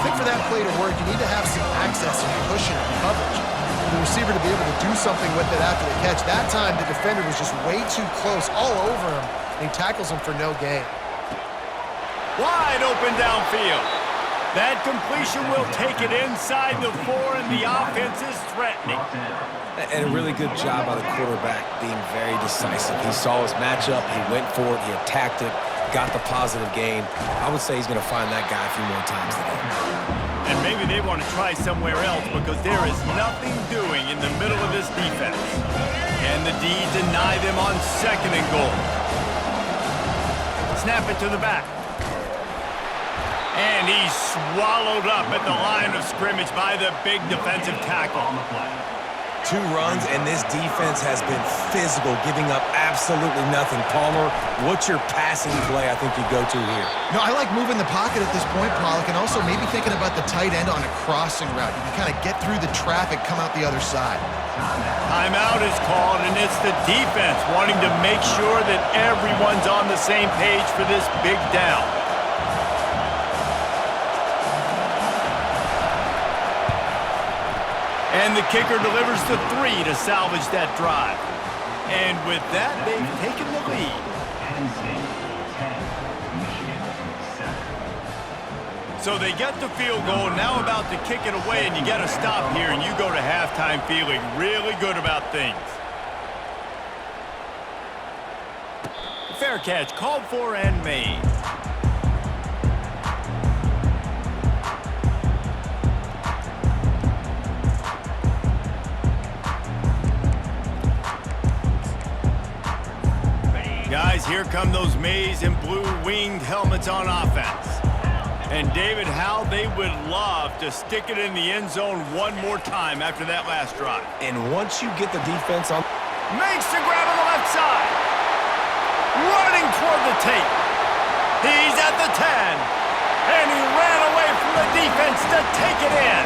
think for that play to work, you need to have some access and cushion and coverage. For the receiver to be able to do something with it after the catch. That time, the defender was just way too close, all over him, and he tackles him for no gain. Wide open downfield. That completion will take it inside the 4, and the offense is threatening. And a really good job by the quarterback being very decisive. He saw his matchup, he went for it, he attacked it, got the positive gain. I would say he's going to find that guy a few more times today. And maybe they want to try somewhere else because there is nothing doing in the middle of this defense. Can the D deny them on 2nd and goal? Snap it to the back. And he's swallowed up at the line of scrimmage by the big defensive tackle. 2 runs, and this defense has been physical, giving up absolutely nothing. Palmer, what's your passing play I think you go to here? No, I like moving the pocket at this point, Pollock, and also maybe thinking about the tight end on a crossing route. You can kind of get through the traffic, come out the other side. Timeout is called, and it's the defense wanting to make sure that everyone's on the same page for this big down. And the kicker delivers the 3 to salvage that drive. And with that, they've taken the lead. So they get the field goal, now about to kick it away, and you get a stop here, and you go to halftime feeling really good about things. Fair catch, called for and made. Guys, here come those maize and blue winged helmets on offense. And David, how they would love to stick it in the end zone one more time after that last drive. And once you get the defense on... Makes the grab on the left side. Running toward the tape. He's at the 10. And he ran away from the defense to take it in.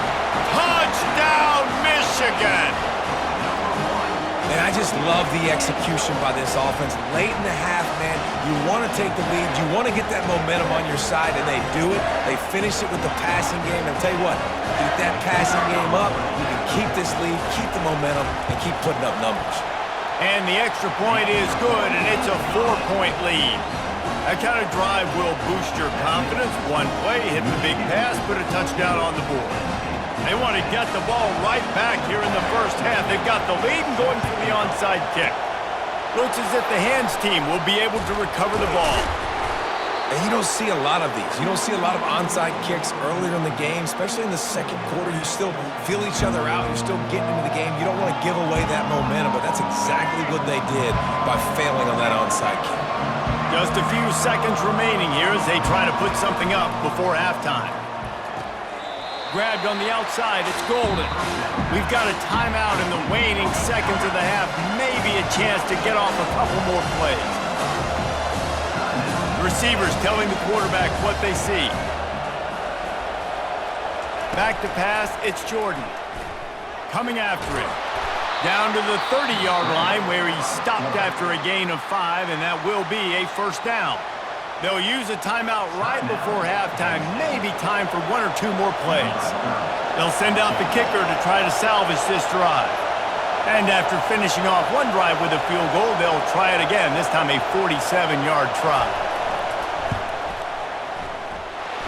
Touchdown, Michigan. And I just love the execution by this offense. Late in the half, man, you want to take the lead. You want to get that momentum on your side, and they do it. They finish it with the passing game. And I'll tell you what, keep that passing game up. You can keep this lead, keep the momentum, and keep putting up numbers. And the extra point is good, and it's a 4-point lead. That kind of drive will boost your confidence. One play, hit the big pass, put a touchdown on the board. They want to get the ball right back here in the first half. They've got the lead and going for the onside kick. Looks as if the hands team will be able to recover the ball. And you don't see a lot of these. You don't see a lot of onside kicks earlier in the game, especially in the second quarter. You still feel each other out. You're still getting into the game. You don't want to give away that momentum, but that's exactly what they did by failing on that onside kick. Just a few seconds remaining here as they try to put something up before halftime. Grabbed on the outside, it's Golden. We've got a timeout in the waning seconds of the half. Maybe a chance to get off a couple more plays. Receivers telling the quarterback what they see. Back to pass, it's Jordan. Coming after him. Down to the 30-yard line where he stopped after a gain of 5, and that will be a first down. They'll use a timeout right before halftime, maybe time for 1 or 2 more plays. They'll send out the kicker to try to salvage this drive. And after finishing off one drive with a field goal, they'll try it again, this time a 47-yard try.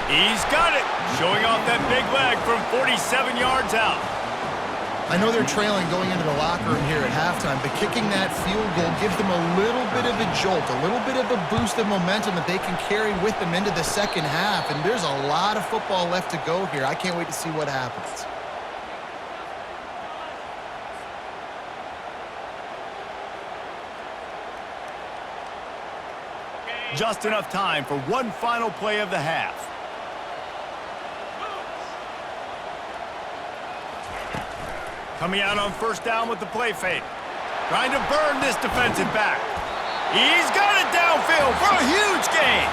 He's got it, showing off that big leg from 47 yards out. I know they're trailing going into the locker room here at halftime, but kicking that field goal gives them a little bit of a jolt, a little bit of a boost of momentum that they can carry with them into the second half. And there's a lot of football left to go here. I can't wait to see what happens. Just enough time for one final play of the half. Coming out on first down with the play fake. Trying to burn this defensive back. He's got it downfield for a huge gain.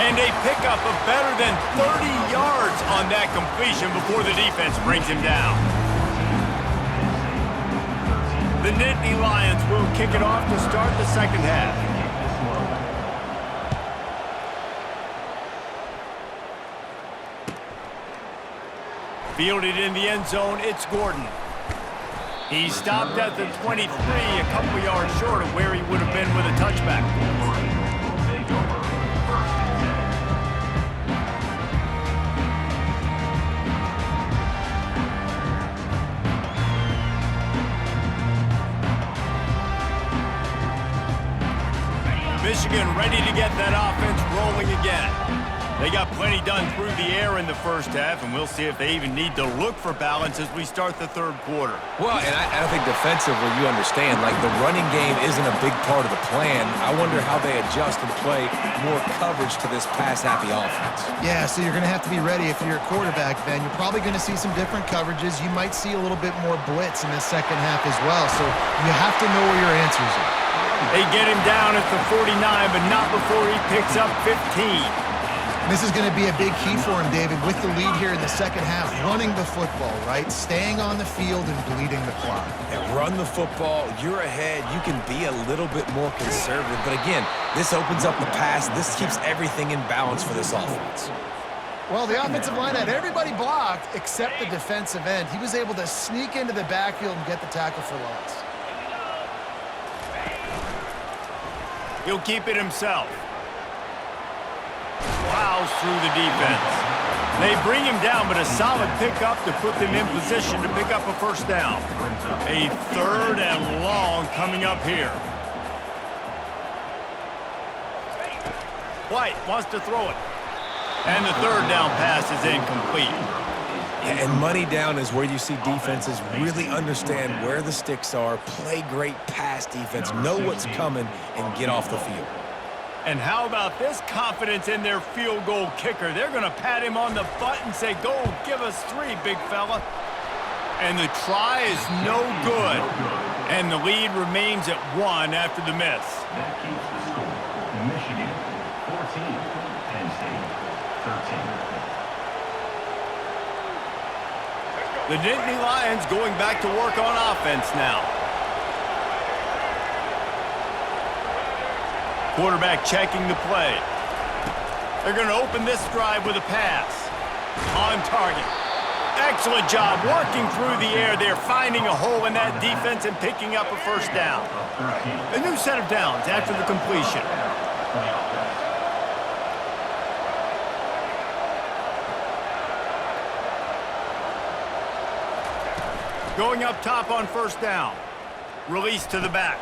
And a pickup of better than 30 yards on that completion before the defense brings him down. The Nittany Lions will kick it off to start the second half. Fielded in the end zone, it's Gordon. He stopped at the 23, a couple yards short of where he would have been with a touchback. Michigan ready to get that offense rolling again. They got plenty done through the air in the first half, and we'll see if they even need to look for balance as we start the third quarter. Well, and I think defensively, you understand, like the running game isn't a big part of the plan. I wonder how they adjust and play more coverage to this pass-happy offense. Yeah, so you're going to have to be ready if you're a quarterback, Ben. You're probably going to see some different coverages. You might see a little bit more blitz in the second half as well, so you have to know where your answers are. They get him down at the 49, but not before he picks up 15. This is going to be a big key for him, David, with the lead here in the second half, running the football, right? Staying on the field and bleeding the clock. And run the football, you're ahead, you can be a little bit more conservative. But again, this opens up the pass. This keeps everything in balance for this offense. Well, the offensive line had everybody blocked except the defensive end. He was able to sneak into the backfield and get the tackle for loss. He'll keep it himself. Plows through the defense. They bring him down, but a solid pickup to put them in position to pick up a first down. A third and long coming up here. White wants to throw it. And the third down pass is incomplete. Yeah, and money down is where you see defenses really understand where the sticks are, play great pass defense, know what's coming, and get off the field. And how about this confidence in their field goal kicker? They're going to pat him on the butt and say, go, give us 3, big fella. And the try is no good. And the lead remains at 1 after the miss. That keeps the score. Michigan 14, Penn State 13. The Nittany Lions going back to work on offense now. Quarterback checking the play. They're going to open this drive with a pass. On target. Excellent job working through the air there, finding a hole in that defense and picking up a first down. A new set of downs after the completion. Going up top on first down. Release to the back.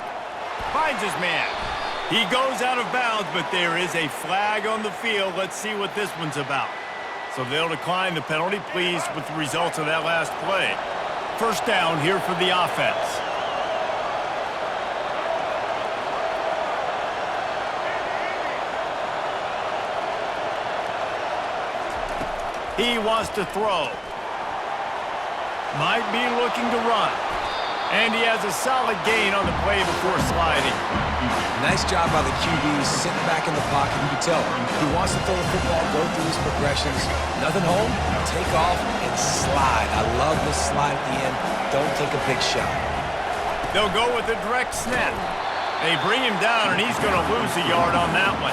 Finds his man. He goes out of bounds, but there is a flag on the field. Let's see what this one's about. So they'll decline the penalty, pleased with the results of that last play. First down here for the offense. He wants to throw. Might be looking to run. And he has a solid gain on the play before sliding. Nice job by the QBs sitting back in the pocket. You can tell he wants to throw the football, go through these progressions. Nothing home, take off, and slide. I love this slide at the end. Don't take a big shot. They'll go with a direct snap. They bring him down, and he's going to lose a yard on that one.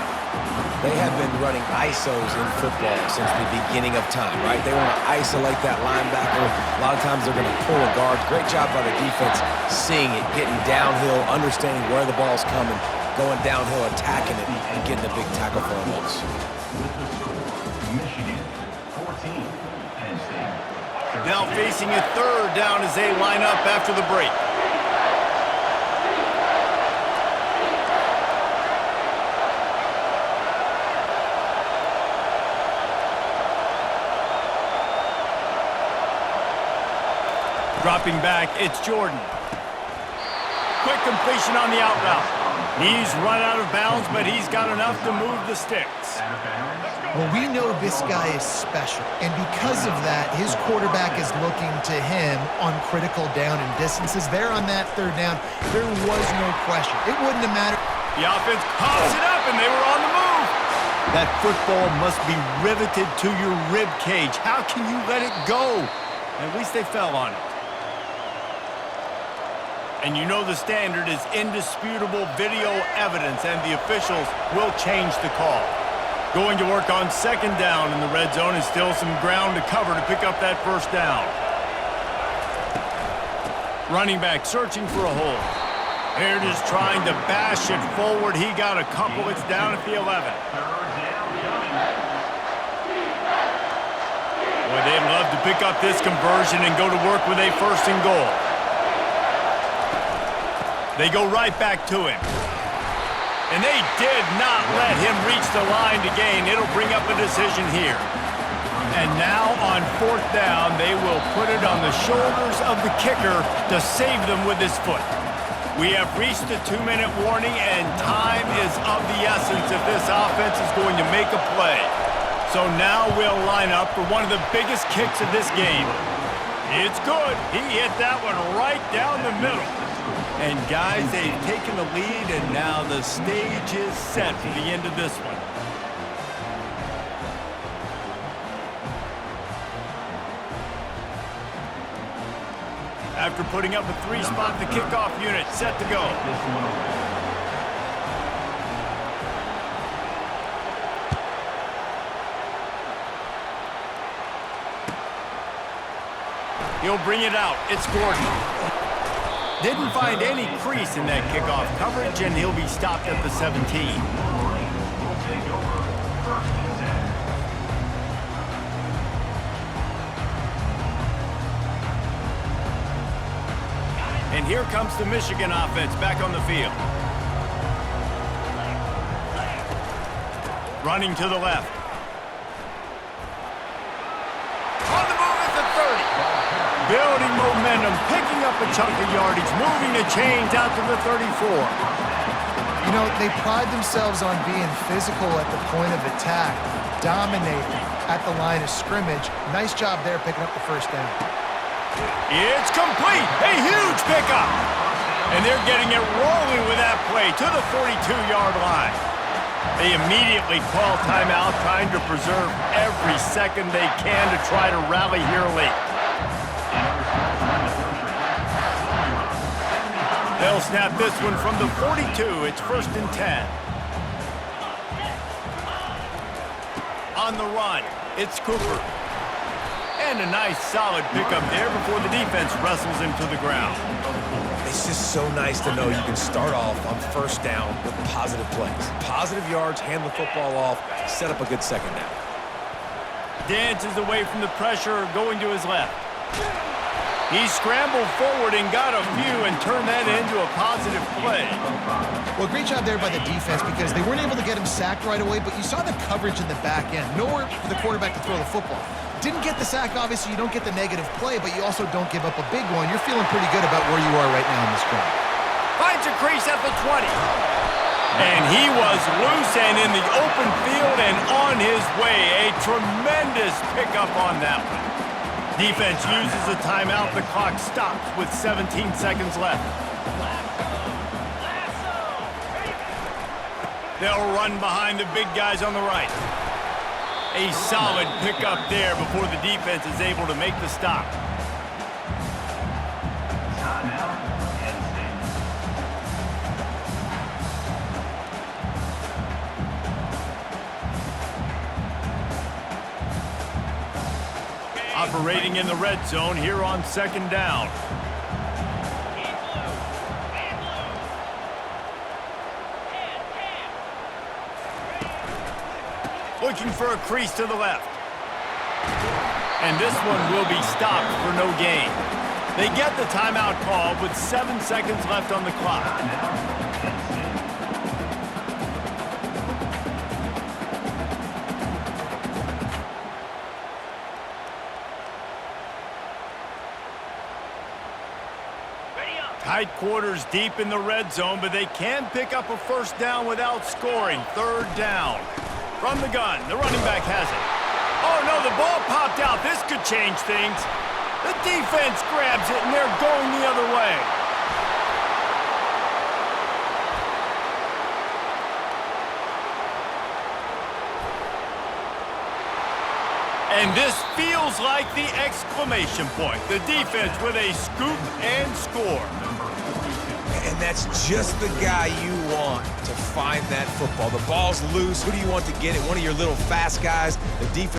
They have been running ISOs in football since the beginning of time, right? They want to isolate that linebacker. A lot of times they're going to pull a guard. Great job by the defense seeing it, getting downhill, understanding where the ball's coming, going downhill, attacking it, and getting a big tackle for a loss. Michigan 14, Penn State. Now facing a third down as they line up after the break. Dropping back, it's Jordan. Quick completion on the out route. He's run out of bounds, but he's got enough to move the sticks. Well, we know this guy is special, and because of that, his quarterback is looking to him on critical down and distances. There on that third down, there was no question. It wouldn't have mattered. The offense pops it up, and they were on the move. That football must be riveted to your rib cage. How can you let it go? At least they fell on it. And you know the standard is indisputable video evidence, and the officials will change the call. Going to work on second down in the red zone, and still some ground to cover to pick up that first down. Running back searching for a hole. They're just trying to bash it forward. He got a couple. It's down at the 11. Boy, they'd love to pick up this conversion and go to work with a first and goal. They go right back to him. And they did not let him reach the line to gain. It'll bring up a decision here. And now on fourth down, they will put it on the shoulders of the kicker to save them with his foot. We have reached the 2-minute warning, and time is of the essence if this offense is going to make a play. So now we'll line up for one of the biggest kicks of this game. It's good. He hit that one right down the middle. And guys, they've taken the lead, and now the stage is set for the end of this one. After putting up a 3-spot, the kickoff unit set to go. He'll bring it out. It's Gordon. Didn't find any crease in that kickoff coverage, and he'll be stopped at the 17. And here comes the Michigan offense back on the field. Running to the left. On the move at the 30. Building momentum, picking up a chunk of yardage, moving the chains out to the 34. You know, they pride themselves on being physical at the point of attack, dominating at the line of scrimmage. Nice job there picking up the first down. It's complete. A huge pickup. And they're getting it rolling with that play to the 42-yard line. They immediately call timeout, trying to preserve every second they can to try to rally here late. They'll snap this one from the 42. It's 1st and 10. On the run, it's Cooper. And a nice solid pickup there before the defense wrestles him to the ground. It's just so nice to know you can start off on first down with positive plays. Positive yards, hand the football off, set up a good second down. Dances away from the pressure, going to his left. He scrambled forward and got a few and turned that into a positive play. Well, great job there by the defense because they weren't able to get him sacked right away, but you saw the coverage in the back end. Nowhere for the quarterback to throw the football. Didn't get the sack, obviously. You don't get the negative play, but you also don't give up a big one. You're feeling pretty good about where you are right now in this drive. Finds a crease at the 20. And he was loose and in the open field and on his way. A tremendous pickup on that one. Defense uses a timeout. The clock stops with 17 seconds left. They'll run behind the big guys on the right. A solid pickup there before the defense is able to make the stop. Operating in the red zone here on second down. Looking for a crease to the left. And this one will be stopped for no gain. They get the timeout call with 7 seconds left on the clock. Tight quarters deep in the red zone, but they can pick up a first down without scoring. Third down. From the gun, the running back has it. Oh, no, the ball popped out. This could change things. The defense grabs it, and they're going the other way. And this feels like the exclamation point. The defense with a scoop and score. And that's just the guy you want to find that football. The ball's loose. Who do you want to get it? One of your little fast guys. The defense